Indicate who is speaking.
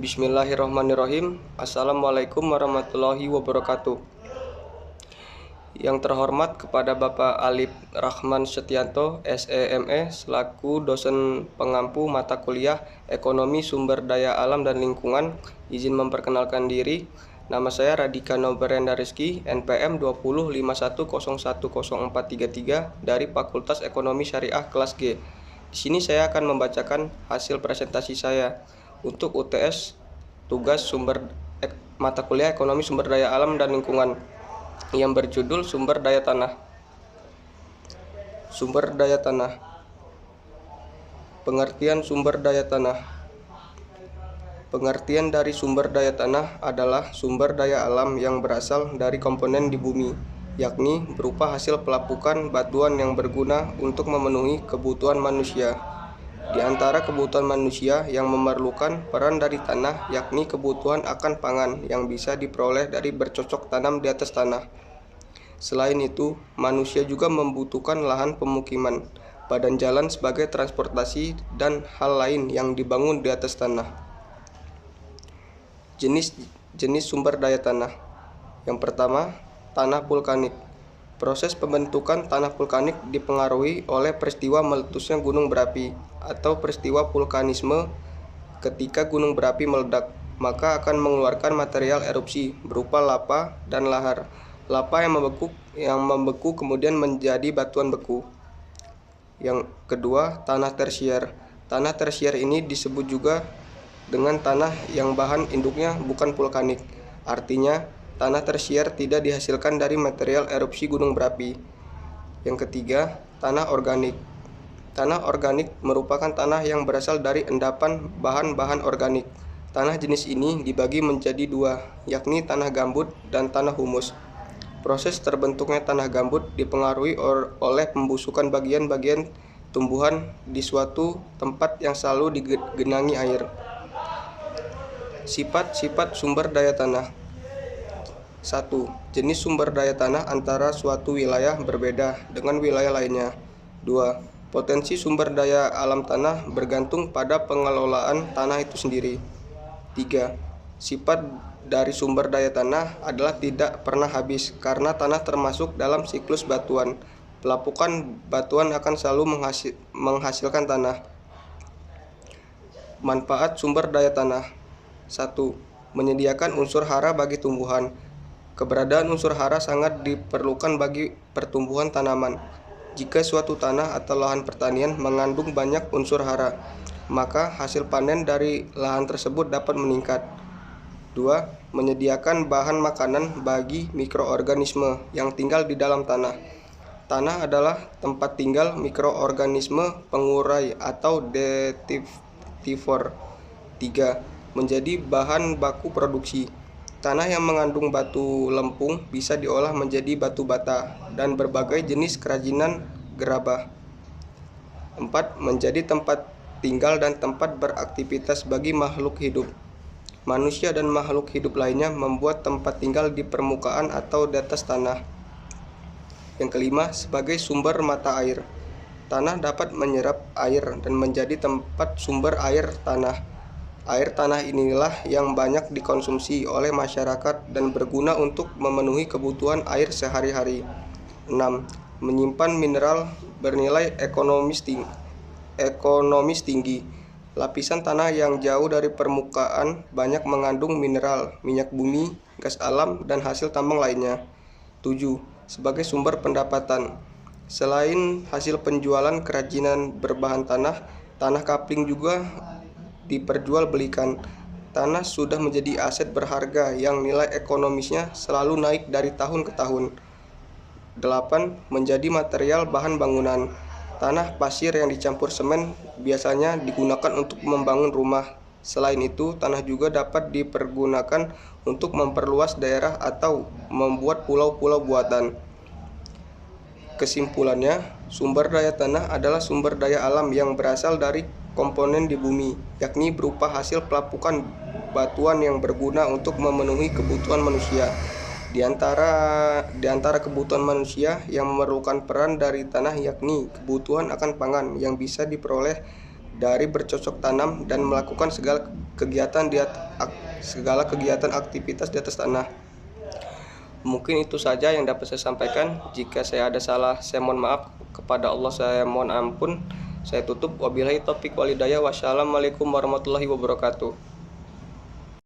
Speaker 1: Bismillahirrahmanirrahim. Assalamualaikum warahmatullahi wabarakatuh. Yang terhormat kepada Bapak Alif Rahman Setianto, SEME, selaku dosen pengampu mata kuliah Ekonomi Sumber Daya Alam dan Lingkungan, izin memperkenalkan diri. Nama saya Radika Nobrenda Rizky, NPM 2051010433 dari Fakultas Ekonomi Syariah kelas G. Di sini saya akan membacakan hasil presentasi saya untuk UTS tugas mata kuliah Ekonomi Sumber Daya Alam dan Lingkungan yang berjudul Sumber Daya Tanah. Sumber daya tanah. Pengertian sumber daya tanah. Pengertian dari sumber daya tanah adalah sumber daya alam yang berasal dari komponen di bumi, yakni berupa hasil pelapukan batuan yang berguna untuk memenuhi kebutuhan manusia. Di antara kebutuhan manusia yang memerlukan peran dari tanah, yakni kebutuhan akan pangan yang bisa diperoleh dari bercocok tanam di atas tanah. Selain itu, manusia juga membutuhkan lahan pemukiman, badan jalan sebagai transportasi, dan hal lain yang dibangun di atas tanah. Jenis sumber daya tanah. Yang pertama, tanah vulkanik. Proses pembentukan tanah vulkanik dipengaruhi oleh peristiwa meletusnya gunung berapi atau peristiwa vulkanisme. Ketika gunung berapi meledak, maka akan mengeluarkan material erupsi berupa lava dan lahar. Lava yang membeku kemudian menjadi batuan beku. Yang kedua, tanah tersier. Tanah tersier ini disebut juga dengan tanah yang bahan induknya bukan vulkanik. Artinya, tanah tersier tidak dihasilkan dari material erupsi gunung berapi. Yang ketiga, tanah organik. Tanah organik merupakan tanah yang berasal dari endapan bahan-bahan organik. Tanah jenis ini dibagi menjadi dua, yakni tanah gambut dan tanah humus. Proses terbentuknya tanah gambut dipengaruhi oleh pembusukan bagian-bagian tumbuhan di suatu tempat yang selalu digenangi air. Sifat-sifat sumber daya tanah. 1. Jenis sumber daya tanah antara suatu wilayah berbeda dengan wilayah lainnya. 2. Potensi sumber daya alam tanah bergantung pada pengelolaan tanah itu sendiri. 3. Sifat dari sumber daya tanah adalah tidak pernah habis karena tanah termasuk dalam siklus batuan. Pelapukan batuan akan selalu menghasilkan tanah. Manfaat sumber daya tanah. 1. Menyediakan unsur hara bagi tumbuhan. Keberadaan unsur hara sangat diperlukan bagi pertumbuhan tanaman. Jika suatu tanah atau lahan pertanian mengandung banyak unsur hara, maka hasil panen dari lahan tersebut dapat meningkat. 2. Menyediakan bahan makanan bagi mikroorganisme yang tinggal di dalam tanah. Tanah adalah tempat tinggal mikroorganisme pengurai atau detritivor. 3. Menjadi bahan baku produksi. Tanah yang mengandung batu lempung bisa diolah menjadi batu bata dan berbagai jenis kerajinan gerabah. 4. Menjadi tempat tinggal dan tempat beraktivitas bagi makhluk hidup. Manusia dan makhluk hidup lainnya membuat tempat tinggal di permukaan atau di atas tanah. Yang kelima, sebagai sumber mata air. Tanah dapat menyerap air dan menjadi tempat sumber air tanah. Air tanah inilah yang banyak dikonsumsi oleh masyarakat dan berguna untuk memenuhi kebutuhan air sehari-hari. 6. Menyimpan mineral bernilai ekonomis tinggi. Lapisan tanah yang jauh dari permukaan banyak mengandung mineral, minyak bumi, gas alam, dan hasil tambang lainnya. 7. Sebagai sumber pendapatan. Selain hasil penjualan kerajinan berbahan tanah, tanah kapling juga diperjualbelikan. Tanah sudah menjadi aset berharga yang nilai ekonomisnya selalu naik dari tahun ke tahun. 8. Menjadi material bahan bangunan. Tanah pasir yang dicampur semen biasanya digunakan untuk membangun rumah. Selain itu, tanah juga dapat dipergunakan untuk memperluas daerah atau membuat pulau-pulau buatan. Kesimpulannya, sumber daya tanah adalah sumber daya alam yang berasal dari komponen di bumi, yakni berupa hasil pelapukan batuan yang berguna untuk memenuhi kebutuhan manusia. Di antara kebutuhan manusia yang memerlukan peran dari tanah yakni kebutuhan akan pangan yang bisa diperoleh dari bercocok tanam dan melakukan segala segala kegiatan aktivitas di atas tanah. Mungkin itu saja yang dapat saya sampaikan. Jika saya ada salah, saya mohon maaf. Kepada Allah saya mohon ampun. Saya tutup. Wabillahi taufiq wal hidayah. Wassalamualaikum warahmatullahi wabarakatuh.